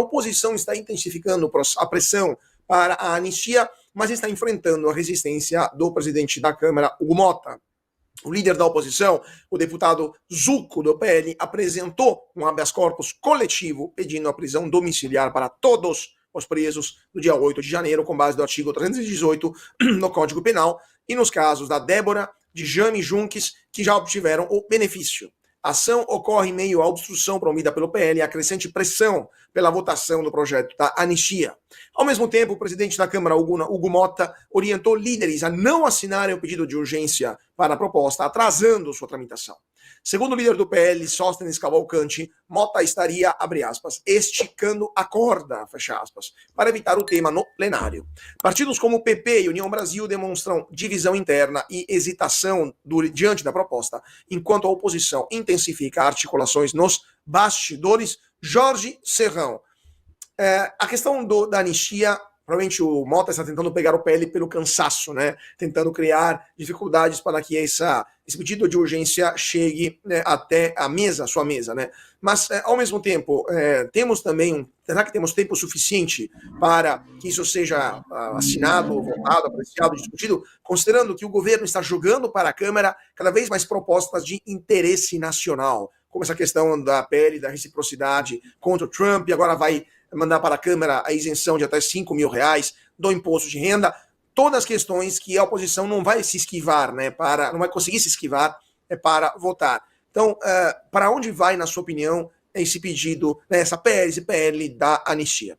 a oposição está intensificando a pressão para a anistia, mas está enfrentando a resistência do presidente da Câmara, Hugo Motta. O líder da oposição, o deputado Zucco, do PL, apresentou um habeas corpus coletivo pedindo a prisão domiciliar para todos os presos no dia 8 de janeiro, com base no artigo 318 no Código Penal, e nos casos da Débora, de Jane Junques, que já obtiveram o benefício. A ação ocorre em meio à obstrução promovida pelo PL e à crescente pressão pela votação do projeto da anistia. Ao mesmo tempo, o presidente da Câmara, Hugo Motta, orientou líderes a não assinarem o pedido de urgência para a proposta, atrasando sua tramitação. Segundo o líder do PL, Sóstenes Cavalcante, Motta estaria, abre aspas, esticando a corda, fecha aspas, para evitar o tema no plenário. Partidos como o PP e União Brasil demonstram divisão interna e hesitação diante da proposta, enquanto a oposição intensifica articulações nos bastidores. Jorge Serrão, a questão da anistia, provavelmente o Motta está tentando pegar o PL pelo cansaço, né? Tentando criar dificuldades para que esse pedido de urgência chegue, né, até a sua mesa, né? Mas, ao mesmo tempo, será que temos tempo suficiente para que isso seja assinado, votado, apreciado, discutido, considerando que o governo está jogando para a Câmara cada vez mais propostas de interesse nacional, como essa questão da PL, da reciprocidade contra o Trump, e agora vai mandar para a Câmara a isenção de até R$5.000 do imposto de renda, todas as questões que a oposição não vai se esquivar, né, não vai conseguir se esquivar para votar. Então, para onde vai, na sua opinião, esse pedido, né, esse PL da anistia?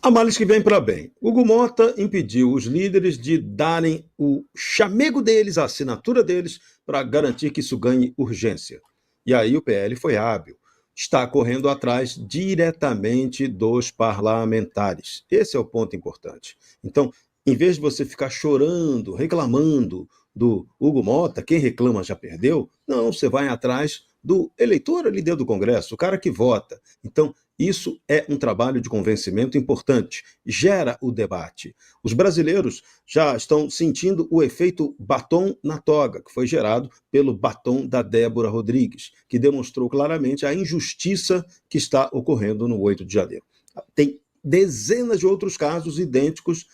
Há males que vem para bem. Hugo Motta impediu os líderes de darem o chamego deles, a assinatura deles, para garantir que isso ganhe urgência. E aí o PL foi hábil. Está correndo atrás diretamente dos parlamentares. Esse é o ponto importante. Então, em vez de você ficar chorando, reclamando do Hugo Motta, quem reclama já perdeu, não, você vai atrás do eleitor ali dentro do Congresso, o cara que vota. Então, isso é um trabalho de convencimento importante, gera o debate. Os brasileiros já estão sentindo o efeito batom na toga, que foi gerado pelo batom da Débora Rodrigues, que demonstrou claramente a injustiça que está ocorrendo no 8 de janeiro. Tem dezenas de outros casos idênticos,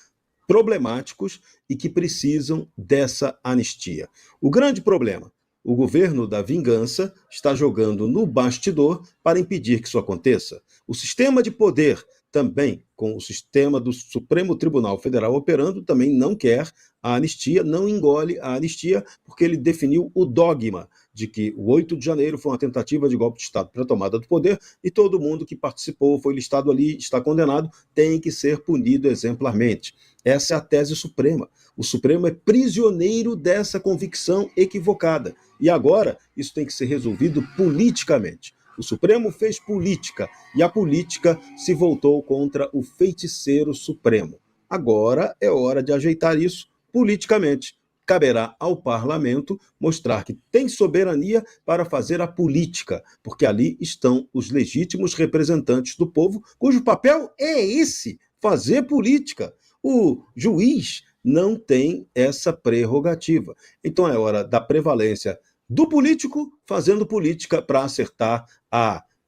problemáticos e que precisam dessa anistia. O grande problema: o governo da vingança está jogando no bastidor para impedir que isso aconteça. O sistema de poder, também com o sistema do Supremo Tribunal Federal operando, também não quer a anistia, não engole a anistia, porque ele definiu o dogma de que o 8 de janeiro foi uma tentativa de golpe de Estado para a tomada do poder e todo mundo que participou, foi listado ali, está condenado, tem que ser punido exemplarmente. Essa é a tese suprema. O Supremo é prisioneiro dessa convicção equivocada. E agora isso tem que ser resolvido politicamente. O Supremo fez política e a política se voltou contra o feiticeiro supremo. Agora é hora de ajeitar isso politicamente. Caberá ao parlamento mostrar que tem soberania para fazer a política, porque ali estão os legítimos representantes do povo, cujo papel é esse, fazer política. O juiz não tem essa prerrogativa. Então é hora da prevalência do político fazendo política para acertar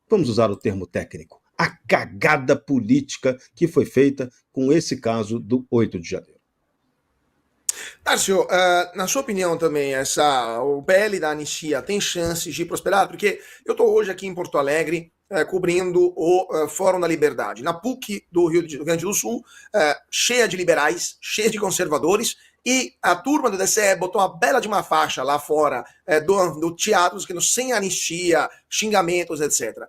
vamos usar o termo técnico, a cagada política que foi feita com esse caso do 8 de janeiro. Tarcio, na sua opinião também, o PL da anistia tem chances de prosperar? Porque eu estou hoje aqui em Porto Alegre, cobrindo o Fórum da Liberdade, na PUC do Rio Grande do Sul, cheia de liberais, cheia de conservadores, e a turma do DCE botou uma bela de uma faixa lá fora do teatro, escrito sem anistia, xingamentos, etc.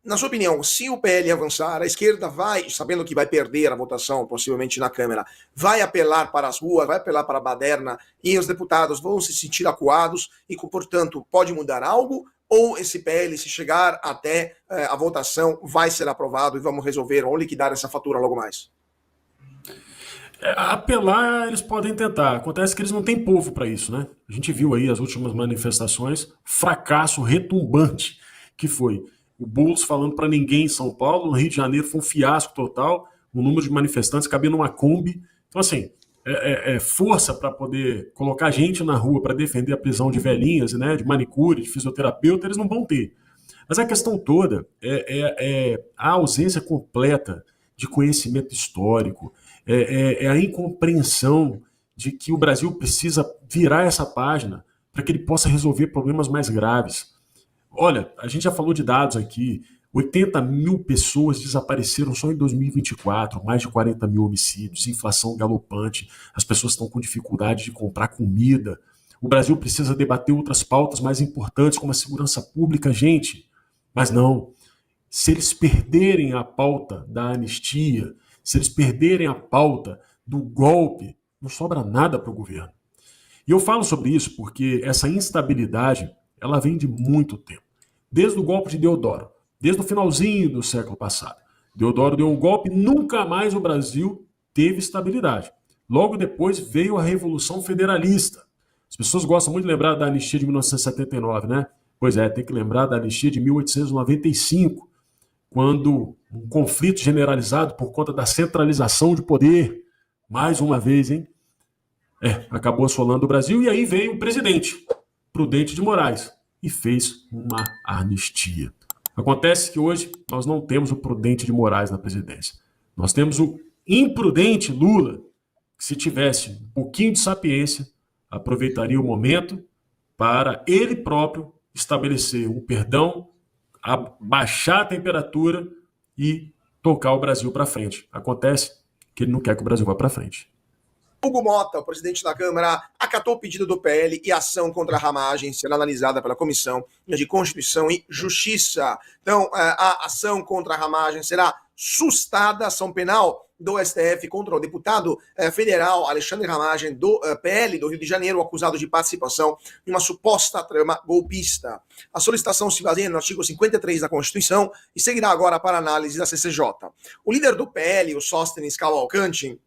Na sua opinião, se o PL avançar, a esquerda vai, sabendo que vai perder a votação, possivelmente na Câmara, vai apelar para as ruas, vai apelar para a baderna, e os deputados vão se sentir acuados, e, portanto, pode mudar algo? Ou esse PL, se chegar até a votação, vai ser aprovado e vamos resolver ou liquidar essa fatura logo mais? Apelar eles podem tentar, acontece que eles não têm povo para isso, né? A gente viu aí as últimas manifestações, fracasso retumbante que foi o Boulos falando para ninguém em São Paulo, no Rio de Janeiro foi um fiasco total, o número de manifestantes cabia numa Kombi. Então assim, força para poder colocar gente na rua para defender a prisão de velhinhas, né, de manicure, de fisioterapeuta, eles não vão ter. Mas a questão toda é a ausência completa de conhecimento histórico, é a incompreensão de que o Brasil precisa virar essa página para que ele possa resolver problemas mais graves. Olha, a gente já falou de dados aqui, 80 mil pessoas desapareceram só em 2024, mais de 40 mil homicídios, inflação galopante, as pessoas estão com dificuldade de comprar comida. O Brasil precisa debater outras pautas mais importantes, como a segurança pública, gente. Mas não, se eles perderem a pauta da anistia, se eles perderem a pauta do golpe, não sobra nada para o governo. E eu falo sobre isso porque essa instabilidade, ela vem de muito tempo. Desde o golpe de Deodoro, desde o finalzinho do século passado. Deodoro deu um golpe, nunca mais o Brasil teve estabilidade. Logo depois veio a Revolução Federalista. As pessoas gostam muito de lembrar da anistia de 1979, né? Pois é, tem que lembrar da anistia de 1895, quando um conflito generalizado por conta da centralização de poder, mais uma vez, hein? Acabou assolando o Brasil, e aí veio o presidente, Prudente de Moraes, e fez uma anistia. Acontece que hoje nós não temos o Prudente de Moraes na presidência. Nós temos o imprudente Lula, que se tivesse um pouquinho de sapiência, aproveitaria o momento para ele próprio estabelecer um perdão, baixar a temperatura e tocar o Brasil para frente. Acontece que ele não quer que o Brasil vá para frente. Hugo Mota, o presidente da Câmara, acatou o pedido do PL e a ação contra a ramagem será analisada pela Comissão de Constituição e Justiça. Então, a ação contra a ramagem será sustada, ação penal do STF contra o deputado federal Alexandre Ramagem, do PL do Rio de Janeiro, acusado de participação em uma suposta trama golpista. A solicitação se baseia no artigo 53 da Constituição e seguirá agora para análise da CCJ. O líder do PL, o Sóstenes Cavalcante,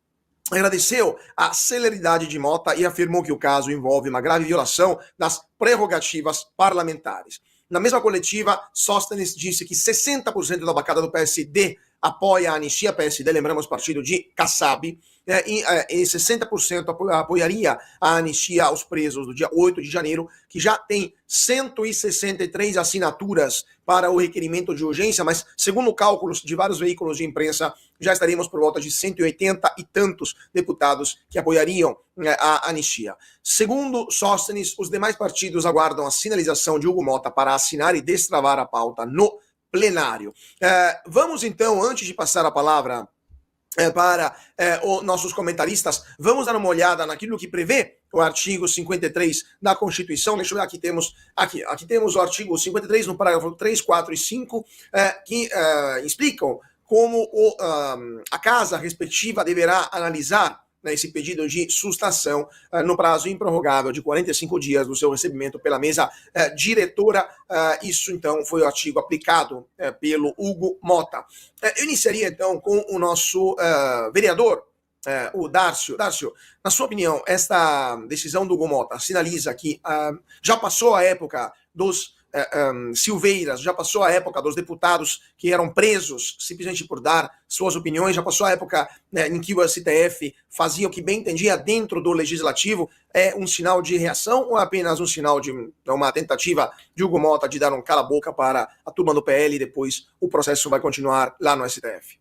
agradeceu a celeridade de Mota e afirmou que o caso envolve uma grave violação das prerrogativas parlamentares. Na mesma coletiva, Sóstenes disse que 60% da bancada do PSD apoia a anistia, PSD, lembramos, partido de Kassab, e 60% apoiaria a anistia aos presos do dia 8 de janeiro, que já tem 163 assinaturas para o requerimento de urgência, mas segundo cálculos de vários veículos de imprensa, já estaríamos por volta de 180 e tantos deputados que apoiariam a anistia. Segundo Sóstenes, os demais partidos aguardam a sinalização de Hugo Mota para assinar e destravar a pauta no plenário. Vamos então, antes de passar a palavra para os nossos comentaristas, vamos dar uma olhada naquilo que prevê o artigo 53 da Constituição. Deixa eu ver, aqui temos o artigo 53 no parágrafo 3, 4 e 5, que explicam como a casa respectiva deverá analisar esse pedido de sustação no prazo improrrogável de 45 dias do seu recebimento pela mesa diretora. Isso, então, foi o artigo aplicado pelo Hugo Mota. Eu iniciaria, então, com o nosso vereador, o Dárcio. Dárcio, na sua opinião, esta decisão do Hugo Mota sinaliza que já passou a época dos Silveiras, já passou a época dos deputados que eram presos simplesmente por dar suas opiniões, já passou a época em que o STF fazia o que bem entendia dentro do legislativo. É um sinal de reação ou é apenas um sinal de uma tentativa de Hugo Mota de dar um cala-boca para a turma do PL e depois o processo vai continuar lá no STF?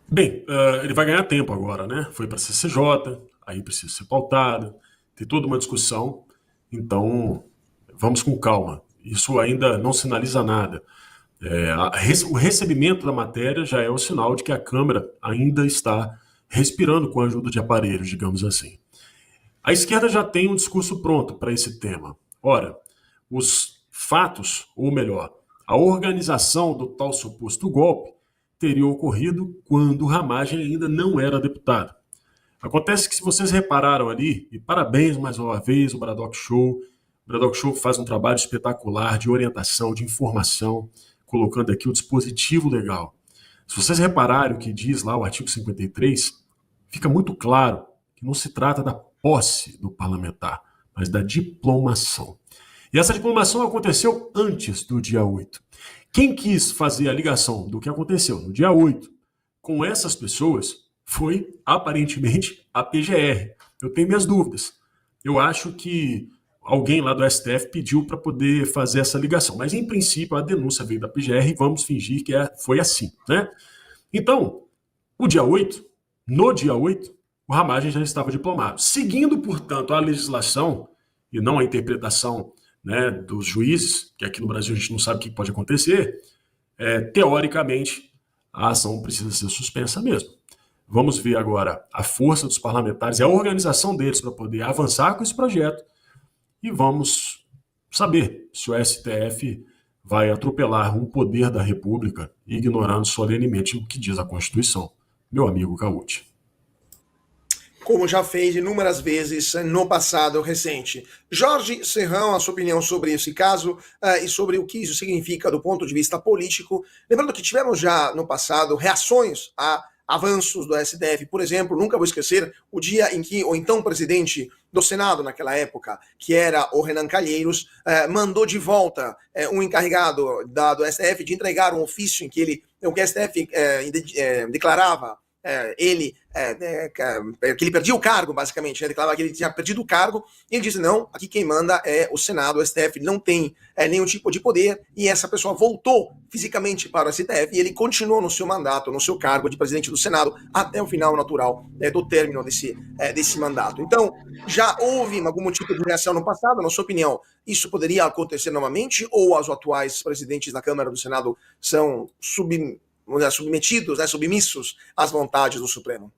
Bem, ele vai ganhar tempo agora, né? Foi para a CCJ, aí precisa ser pautado, tem toda uma discussão, então vamos com calma. Isso ainda não sinaliza nada. O recebimento da matéria já é o sinal de que a Câmara ainda está respirando com a ajuda de aparelhos, digamos assim. A esquerda já tem um discurso pronto para esse tema. Ora, os fatos, ou melhor, a organização do tal suposto golpe teria ocorrido quando Ramagem ainda não era deputado. Acontece que, se vocês repararam ali, e parabéns mais uma vez, o Bradock Show faz um trabalho espetacular de orientação, de informação, colocando aqui o dispositivo legal. Se vocês repararem o que diz lá o artigo 53, fica muito claro que não se trata da posse do parlamentar, mas da diplomação. E essa diplomação aconteceu antes do dia 8. Quem quis fazer a ligação do que aconteceu no dia 8 com essas pessoas foi, aparentemente, a PGR. Eu tenho minhas dúvidas. Eu acho que alguém lá do STF pediu para poder fazer essa ligação. Mas, em princípio, a denúncia veio da PGR e vamos fingir que foi assim, né? Então, no dia 8, o Ramagem já estava diplomado. Seguindo, portanto, a legislação e não a interpretação, né, dos juízes, que aqui no Brasil a gente não sabe o que pode acontecer, teoricamente, a ação precisa ser suspensa mesmo. Vamos ver agora a força dos parlamentares e a organização deles para poder avançar com esse projeto e vamos saber se o STF vai atropelar um poder da República, ignorando solenemente o que diz a Constituição. Meu amigo Cauti. Como já fez inúmeras vezes no passado recente. Jorge Serrão, a sua opinião sobre esse caso e sobre o que isso significa do ponto de vista político. Lembrando que tivemos já no passado reações a avanços do STF. Por exemplo, nunca vou esquecer o dia em que o então presidente do Senado naquela época, que era o Renan Calheiros, mandou de volta um encarregado do STF de entregar um ofício em que o STF declarava que ele perdia o cargo, basicamente, né? Declarava que ele tinha perdido o cargo, e ele disse, não, aqui quem manda é o Senado, o STF não tem nenhum tipo de poder, e essa pessoa voltou fisicamente para o STF, e ele continuou no seu mandato, no seu cargo de presidente do Senado, até o final natural do término desse mandato. Então, já houve algum tipo de reação no passado, na sua opinião, isso poderia acontecer novamente, ou os atuais presidentes da Câmara do Senado são submetidos, submissos às vontades do Supremo?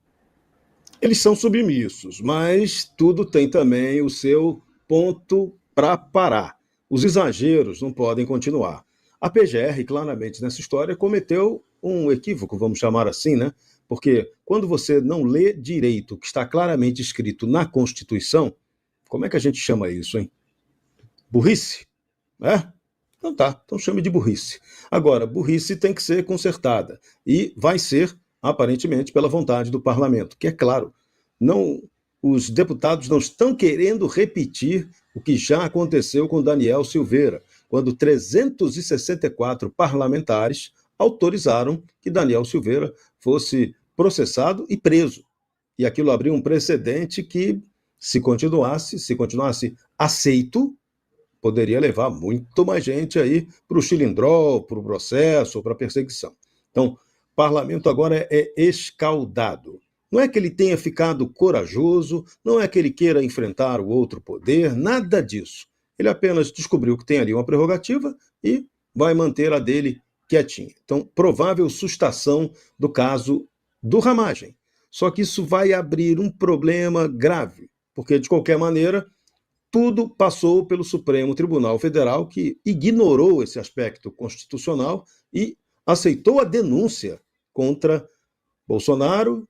Eles são submissos, mas tudo tem também o seu ponto para parar. Os exageros não podem continuar. A PGR, claramente, nessa história, cometeu um equívoco, vamos chamar assim, né? Porque quando você não lê direito o que está claramente escrito na Constituição, como é que a gente chama isso, hein? Burrice? Então tá, então chame de burrice. Agora, burrice tem que ser consertada e vai ser, aparentemente, pela vontade do parlamento, que é claro, os deputados não estão querendo repetir o que já aconteceu com Daniel Silveira, quando 364 parlamentares autorizaram que Daniel Silveira fosse processado e preso. E aquilo abriu um precedente que, se continuasse aceito, poderia levar muito mais gente aí para o chilindró, para o processo, para a perseguição. Então, o parlamento agora é escaldado. Não é que ele tenha ficado corajoso, não é que ele queira enfrentar o outro poder, nada disso. Ele apenas descobriu que tem ali uma prerrogativa e vai manter a dele quietinha. Então, provável sustação do caso do Ramagem. Só que isso vai abrir um problema grave, porque, de qualquer maneira, tudo passou pelo Supremo Tribunal Federal, que ignorou esse aspecto constitucional e aceitou a denúncia contra Bolsonaro,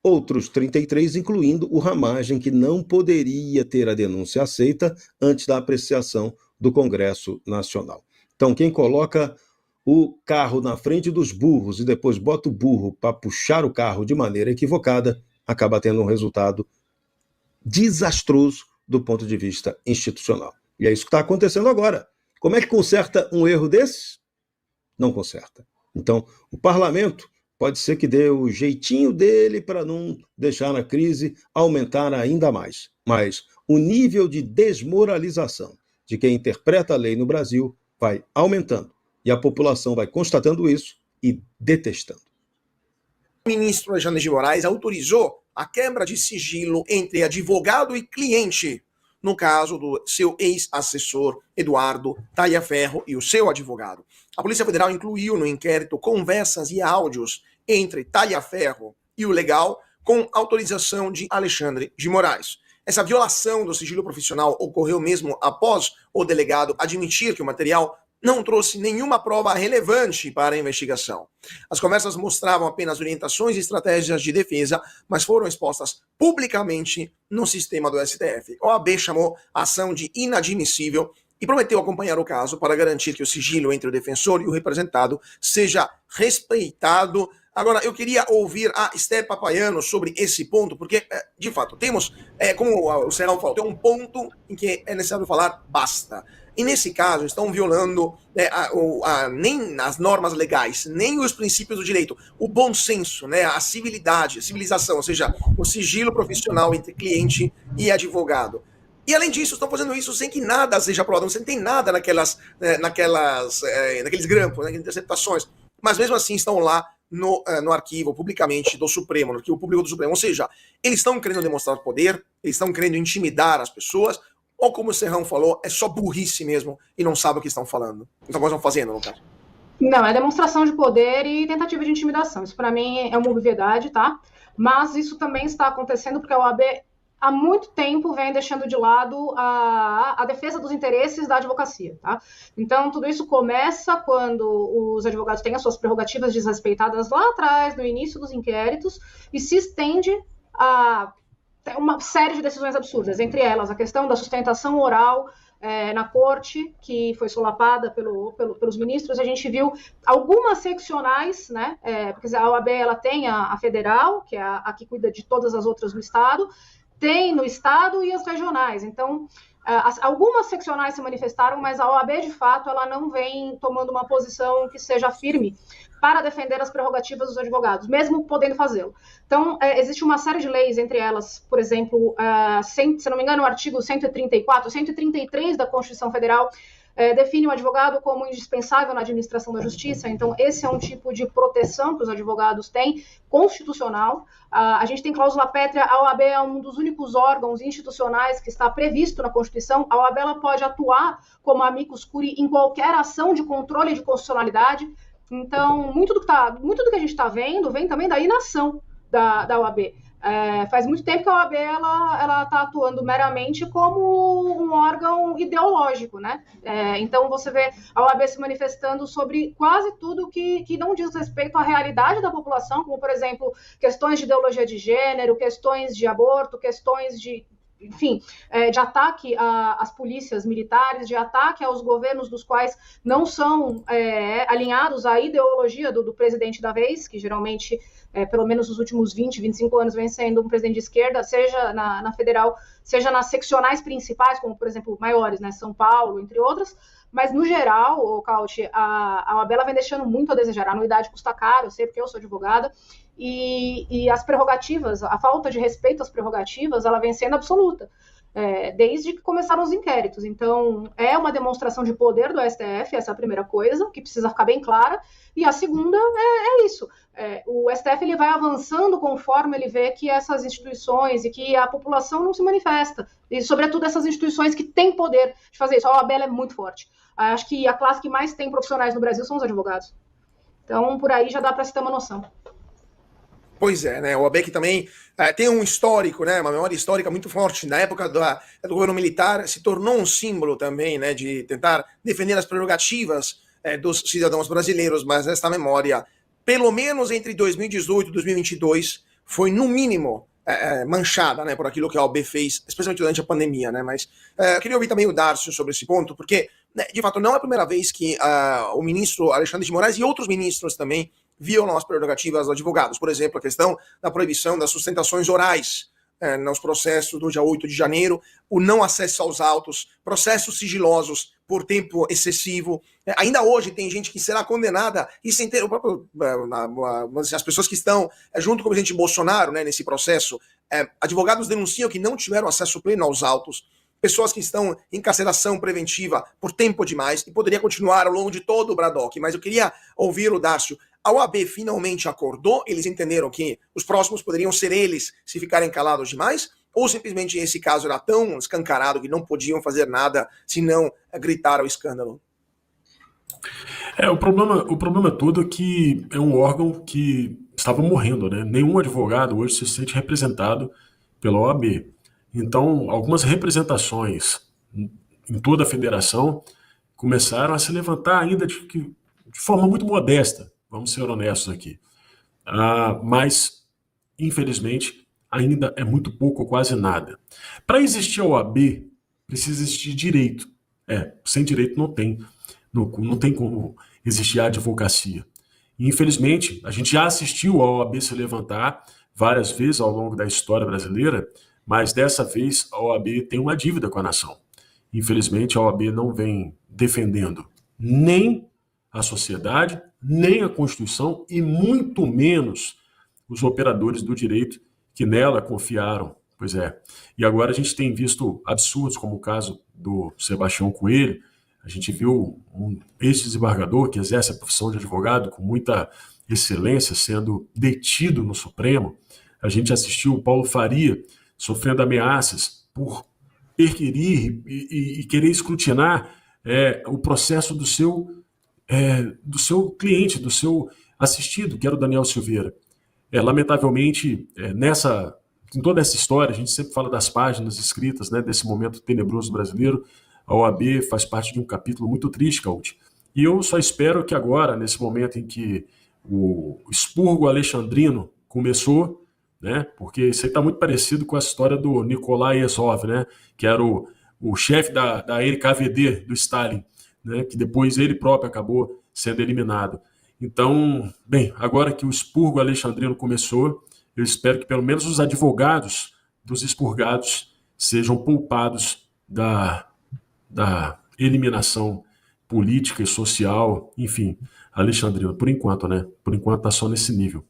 outros 33, incluindo o Ramagem, que não poderia ter a denúncia aceita antes da apreciação do Congresso Nacional. Então, quem coloca o carro na frente dos burros e depois bota o burro para puxar o carro de maneira equivocada, acaba tendo um resultado desastroso do ponto de vista institucional. E é isso que está acontecendo agora. Como é que conserta um erro desse? Não conserta. Então, o parlamento pode ser que dê o jeitinho dele para não deixar a crise aumentar ainda mais. Mas o nível de desmoralização de quem interpreta a lei no Brasil vai aumentando. E a população vai constatando isso e detestando. O ministro Alexandre de Moraes autorizou a quebra de sigilo entre advogado e cliente, no caso do seu ex-assessor Eduardo Tagliaferro e o seu advogado. A Polícia Federal incluiu no inquérito conversas e áudios entre Tagliaferro e o legal com autorização de Alexandre de Moraes. Essa violação do sigilo profissional ocorreu mesmo após o delegado admitir que o material não trouxe nenhuma prova relevante para a investigação. As conversas mostravam apenas orientações e estratégias de defesa, mas foram expostas publicamente no sistema do STF. O OAB chamou a ação de inadmissível e prometeu acompanhar o caso para garantir que o sigilo entre o defensor e o representado seja respeitado. Agora, eu queria ouvir a Esther Papaioanou sobre esse ponto, porque, de fato, temos, como o Serrão falou, tem um ponto em que é necessário falar basta. E nesse caso, estão violando nem as normas legais, nem os princípios do direito, o bom senso, a civilidade, a civilização, ou seja, o sigilo profissional entre cliente e advogado. E além disso, estão fazendo isso sem que nada seja aprovado, não tem nada naqueles grampos, naquelas interceptações. Mas mesmo assim estão lá no arquivo publicamente do Supremo, no arquivo público do Supremo. Ou seja, eles estão querendo demonstrar poder, eles estão querendo intimidar as pessoas, ou como o Serrão falou, é só burrice mesmo e não sabe o que estão falando. Então, o que estão fazendo, no caso. Não, é demonstração de poder e tentativa de intimidação. Isso, para mim, é uma obviedade, tá? Mas isso também está acontecendo porque a OAB há muito tempo vem deixando de lado a defesa dos interesses da advocacia, tá? Então, tudo isso começa quando os advogados têm as suas prerrogativas desrespeitadas lá atrás, no início dos inquéritos, e se estende a uma série de decisões absurdas, entre elas a questão da sustentação oral na corte, que foi solapada pelos ministros. A gente viu algumas seccionais, né? Porque a OAB ela tem a federal, que é a que cuida de todas as outras no estado, tem no estado e as regionais. Então, algumas seccionais se manifestaram, mas a OAB, de fato, ela não vem tomando uma posição que seja firme para defender as prerrogativas dos advogados, mesmo podendo fazê-lo. Então, existe uma série de leis, entre elas, por exemplo, se não me engano, o artigo 134, 133 da Constituição Federal, define o advogado como indispensável na administração da justiça. Então, esse é um tipo de proteção que os advogados têm, constitucional. A gente tem cláusula pétrea, a OAB é um dos únicos órgãos institucionais que está previsto na Constituição. A OAB ela pode atuar como amicus curiae em qualquer ação de controle de constitucionalidade. Então, muito do que a gente está vendo vem também da inação da OAB. Faz muito tempo que a OAB ela está atuando meramente como um órgão ideológico, né? Então, você vê a OAB se manifestando sobre quase tudo que não diz respeito à realidade da população, como, por exemplo, questões de ideologia de gênero, questões de aborto, questões de ataque às polícias militares, de ataque aos governos dos quais não são alinhados à ideologia do presidente da vez, que geralmente, pelo menos nos últimos 20, 25 anos, vem sendo um presidente de esquerda, seja na federal, seja nas seccionais principais, como, por exemplo, maiores, né, São Paulo, entre outras. Mas, no geral, Cauti, a OAB ela vem deixando muito a desejar. A anuidade custa caro, eu sei porque eu sou advogada, e as prerrogativas, a falta de respeito às prerrogativas, ela vem sendo absoluta, desde que começaram os inquéritos. Então, é uma demonstração de poder do STF, essa é a primeira coisa, que precisa ficar bem clara, e a segunda é isso. O STF ele vai avançando conforme ele vê que essas instituições e que a população não se manifesta, e, sobretudo, essas instituições que têm poder de fazer isso. A OAB é muito forte. Acho que a classe que mais tem profissionais no Brasil são os advogados. Então, por aí já dá para se ter uma noção. Pois é, né? O OAB que também tem um histórico, né? Uma memória histórica muito forte. Na época do governo militar, se tornou um símbolo também, né? De tentar defender as prerrogativas dos cidadãos brasileiros, mas essa memória, pelo menos entre 2018 e 2022, foi, no mínimo, manchada, né? Por aquilo que a OAB fez, especialmente durante a pandemia, né? Mas eu queria ouvir também o Darcio sobre esse ponto, porque, né, de fato, não é a primeira vez que o ministro Alexandre de Moraes e outros ministros também violam as prerrogativas dos advogados. Por exemplo, a questão da proibição das sustentações orais nos processos do dia 8 de janeiro, o não acesso aos autos, processos sigilosos por tempo excessivo. Ainda hoje tem gente que será condenada e sem ter as pessoas que estão junto com o presidente Bolsonaro, né, nesse processo, advogados denunciam que não tiveram acesso pleno aos autos, pessoas que estão em carceração preventiva por tempo demais, e poderia continuar ao longo de todo o Bradock. Mas eu queria ouvir o Darcio. A OAB finalmente acordou? Eles entenderam que os próximos poderiam ser eles se ficarem calados demais? Ou simplesmente esse caso era tão escancarado que não podiam fazer nada senão gritar o escândalo? O problema todo é que é um órgão que estava morrendo, né? Nenhum advogado hoje se sente representado pela OAB. Então, algumas representações em toda a federação começaram a se levantar ainda de forma muito modesta. Vamos ser honestos aqui. Mas, infelizmente, ainda é muito pouco ou quase nada. Para existir a OAB, precisa existir direito. Sem direito não tem como existir a advocacia. E, infelizmente, a gente já assistiu a OAB se levantar várias vezes ao longo da história brasileira, mas dessa vez a OAB tem uma dívida com a nação. Infelizmente, a OAB não vem defendendo nem a sociedade, nem a Constituição, e muito menos os operadores do direito que nela confiaram Pois é. E agora a gente tem visto absurdos, como o caso do Sebastião Coelho. A gente viu um ex-desembargador que exerce a profissão de advogado com muita excelência sendo detido no Supremo. A gente assistiu o Paulo Faria sofrendo ameaças por perquirir e querer escrutinar o processo do seu cliente, do seu assistido, que era o Daniel Silveira. Lamentavelmente, em toda essa história, a gente sempre fala das páginas escritas, né, desse momento tenebroso brasileiro. A OAB faz parte de um capítulo muito triste, Caute. E eu só espero que agora, nesse momento em que o expurgo alexandrino começou, né, porque isso aí está muito parecido com a história do Nikolai Azov, né, que era o chefe da NKVD do Stalin, né, que depois ele próprio acabou sendo eliminado. Então, bem, agora que o expurgo alexandrino começou, eu espero que pelo menos os advogados dos expurgados sejam poupados da eliminação política e social, enfim, alexandrino, por enquanto, né? Por enquanto está só nesse nível.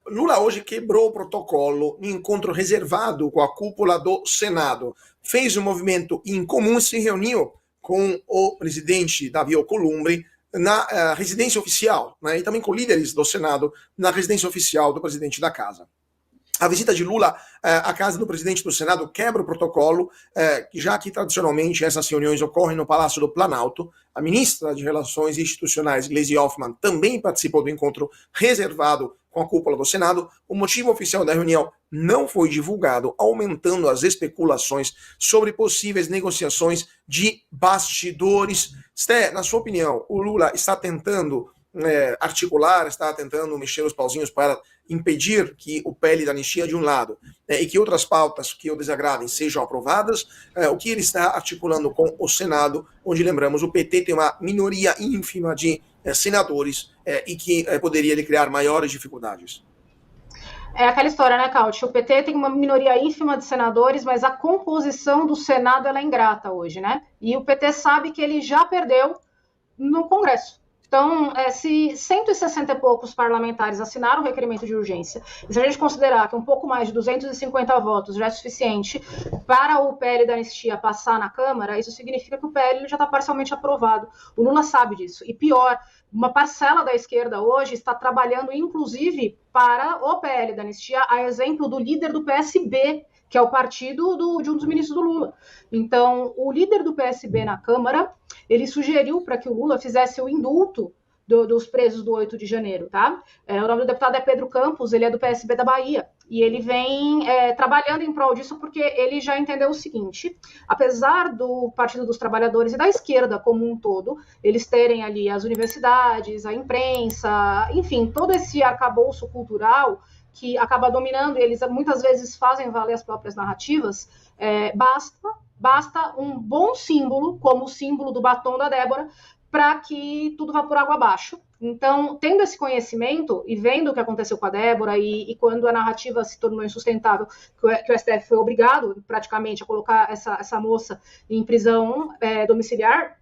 Lula hoje quebrou o protocolo em encontro reservado com a cúpula do Senado. Fez um movimento incomum, se reuniu com o presidente Davi Alcolumbre na residência oficial, né, e também com líderes do Senado na residência oficial do presidente da Casa. A visita de Lula à casa do presidente do Senado quebra o protocolo, já que tradicionalmente essas reuniões ocorrem no Palácio do Planalto. A ministra de Relações Institucionais, Gleisi Hoffmann, também participou do encontro reservado com a cúpula do Senado. O motivo oficial da reunião não foi divulgado, aumentando as especulações sobre possíveis negociações de bastidores. Sté, na sua opinião, o Lula está tentando articular, está tentando mexer os pauzinhos para impedir que o PL da anistia de um lado e que outras pautas que o desagradem sejam aprovadas, o que ele está articulando com o Senado, onde, lembramos, o PT tem uma minoria ínfima de senadores e que poderia lhe criar maiores dificuldades. É aquela história, né, Caute? O PT tem uma minoria ínfima de senadores, mas a composição do Senado ela é ingrata hoje, né? E o PT sabe que ele já perdeu no Congresso. Então, se 160 e poucos parlamentares assinaram o requerimento de urgência, e se a gente considerar que um pouco mais de 250 votos já é suficiente para o PL da anistia passar na Câmara, isso significa que o PL já está parcialmente aprovado. O Lula sabe disso. E pior, uma parcela da esquerda hoje está trabalhando, inclusive, para o PL da anistia, a exemplo do líder do PSB, que é o partido de um dos ministros do Lula. Então, o líder do PSB na Câmara, ele sugeriu para que o Lula fizesse o indulto dos presos do 8 de janeiro, tá? O nome do deputado é Pedro Campos, ele é do PSB da Bahia, e ele vem trabalhando em prol disso porque ele já entendeu o seguinte: apesar do Partido dos Trabalhadores e da esquerda como um todo, eles terem ali as universidades, a imprensa, enfim, todo esse arcabouço cultural que acaba dominando, eles muitas vezes fazem valer as próprias narrativas, basta um bom símbolo, como o símbolo do batom da Débora, para que tudo vá por água abaixo. Então, tendo esse conhecimento e vendo o que aconteceu com a Débora e quando a narrativa se tornou insustentável, que o STF foi obrigado praticamente a colocar essa moça em prisão domiciliar,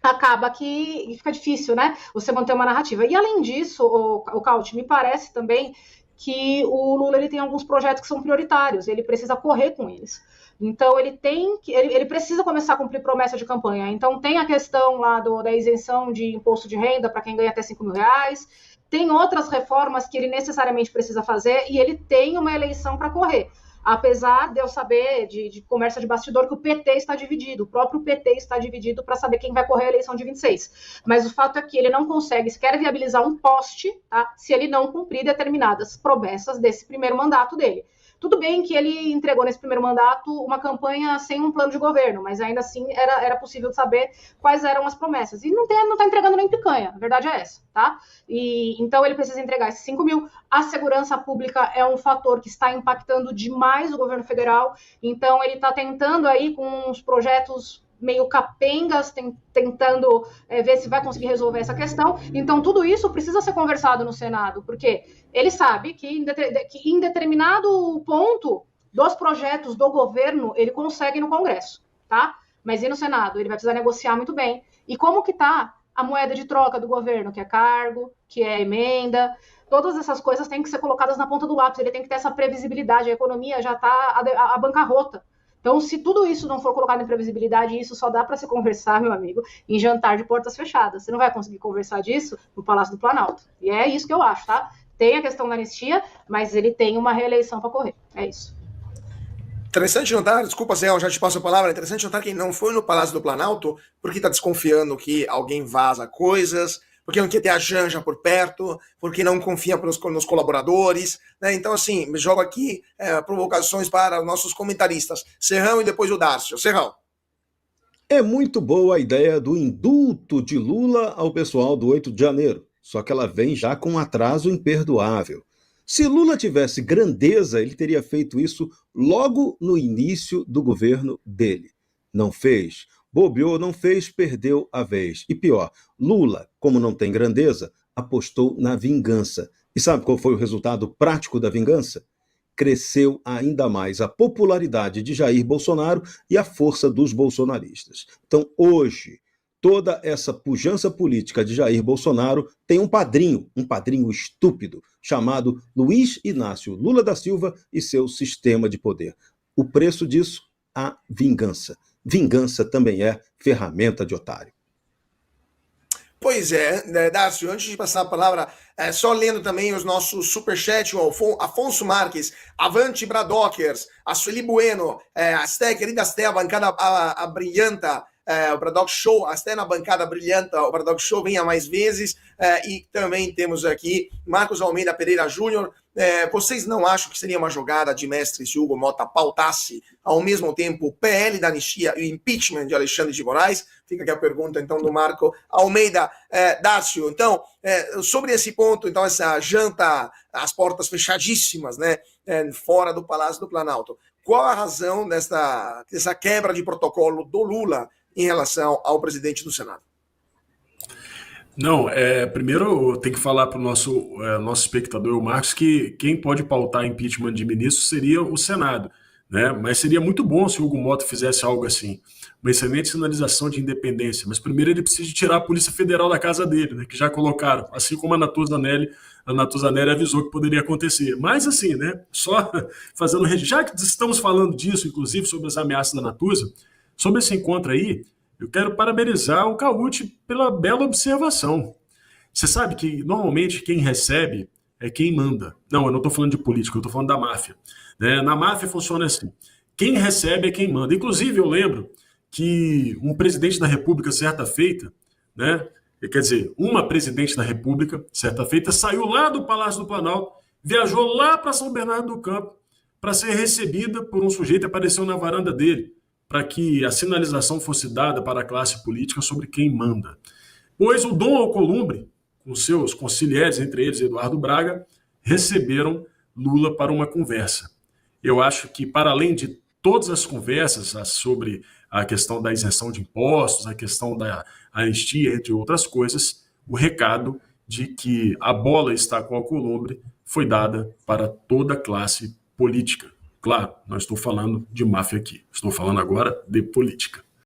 acaba que fica difícil, né, você manter uma narrativa. E além disso, o Caute, me parece também que o Lula ele tem alguns projetos que são prioritários, ele precisa correr com eles. Então, ele precisa começar a cumprir promessa de campanha. Então, tem a questão lá da isenção de imposto de renda para quem ganha até R$5.000, tem outras reformas que ele necessariamente precisa fazer e ele tem uma eleição para correr. Apesar de eu saber de conversa de bastidor que o PT está dividido, o próprio PT está dividido para saber quem vai correr a eleição de 26. Mas o fato é que ele não consegue sequer viabilizar um poste, tá, se ele não cumprir determinadas promessas desse primeiro mandato dele. Tudo bem que ele entregou nesse primeiro mandato uma campanha sem um plano de governo, mas ainda assim era possível saber quais eram as promessas. E não está entregando nem picanha, a verdade é essa, tá? E então ele precisa entregar esses 5 mil. A segurança pública é um fator que está impactando demais o governo federal, então ele está tentando aí com uns projetos meio capengas, tentando ver se vai conseguir resolver essa questão. Então, tudo isso precisa ser conversado no Senado, porque ele sabe que em determinado ponto dos projetos do governo, ele consegue no Congresso, tá? Mas e no Senado? Ele vai precisar negociar muito bem. E como que tá a moeda de troca do governo, que é cargo, que é emenda. Todas essas coisas têm que ser colocadas na ponta do lápis, ele tem que ter essa previsibilidade, a economia já está à bancarrota. Então, se tudo isso não for colocado em previsibilidade, isso só dá para se conversar, meu amigo, em jantar de portas fechadas. Você não vai conseguir conversar disso no Palácio do Planalto. E é isso que eu acho, tá? Tem a questão da anistia, mas ele tem uma reeleição para correr. É isso. Interessante notar, desculpa, Zé, eu já te passo a palavra, interessante notar que não foi no Palácio do Planalto porque está desconfiando que alguém vaza coisas, porque não quer ter a Janja por perto, porque não confia nos colaboradores, né? Então, assim, jogo aqui provocações para os nossos comentaristas. Serrão e depois o Darcio. Serrão. É muito boa a ideia do indulto de Lula ao pessoal do 8 de janeiro, só que ela vem já com um atraso imperdoável. Se Lula tivesse grandeza, ele teria feito isso logo no início do governo dele. Não fez. Bobeou, não fez, perdeu a vez. E pior, Lula, como não tem grandeza, apostou na vingança. E sabe qual foi o resultado prático da vingança? Cresceu ainda mais a popularidade de Jair Bolsonaro e a força dos bolsonaristas. Então, hoje, toda essa pujança política de Jair Bolsonaro tem um padrinho estúpido, chamado Luiz Inácio Lula da Silva e seu sistema de poder. O preço disso? A vingança. Vingança também é ferramenta de otário. Pois é, Darcio, antes de passar a palavra, só lendo também os nossos superchats, o Afonso Marques, Avante Bradockers, a Sueli Bueno, a Sté, querida Sté, a bancada a brilhanta, o Bradock Show, a Sté na bancada brilhanta, o Bradock Show venha mais vezes, e também temos aqui Marcos Almeida Pereira Júnior. Vocês não acham que seria uma jogada de mestre se Hugo Motta pautasse ao mesmo tempo o PL da anistia e o impeachment de Alexandre de Moraes? Fica aqui a pergunta, então, do Marco Almeida. Dácio, então, sobre esse ponto, então, essa janta às portas fechadíssimas, né, fora do Palácio do Planalto, qual a razão dessa quebra de protocolo do Lula em relação ao presidente do Senado? Não, primeiro eu tenho que falar para o nosso espectador, o Marcos, que quem pode pautar impeachment de ministro seria o Senado, né? Mas seria muito bom se o Hugo Motta fizesse algo assim, uma excelente sinalização de independência, mas primeiro ele precisa tirar a Polícia Federal da casa dele, né, que já colocaram, assim como a Natuzanelli avisou que poderia acontecer. Mas assim, né, só fazendo registro, já que estamos falando disso, inclusive, sobre as ameaças da Natuza, sobre esse encontro aí, eu quero parabenizar o Cauti pela bela observação. Você sabe que, normalmente, quem recebe é quem manda. Não, eu não estou falando de política, eu estou falando da máfia. Né? Na máfia funciona assim. Quem recebe é quem manda. Inclusive, eu lembro que um presidente da República, certa feita, né? Quer dizer, uma presidente da República, certa feita, saiu lá do Palácio do Planalto, viajou lá para São Bernardo do Campo para ser recebida por um sujeito que apareceu na varanda dele, para que a sinalização fosse dada para a classe política sobre quem manda. Pois o Dom Alcolumbre, com seus conciliares, entre eles Eduardo Braga, receberam Lula para uma conversa. Eu acho que, para além de todas as conversas sobre a questão da isenção de impostos, a questão da anistia, entre outras coisas, o recado de que a bola está com Alcolumbre foi dada para toda a classe política. Claro, não estou falando de máfia aqui, estou falando agora de política.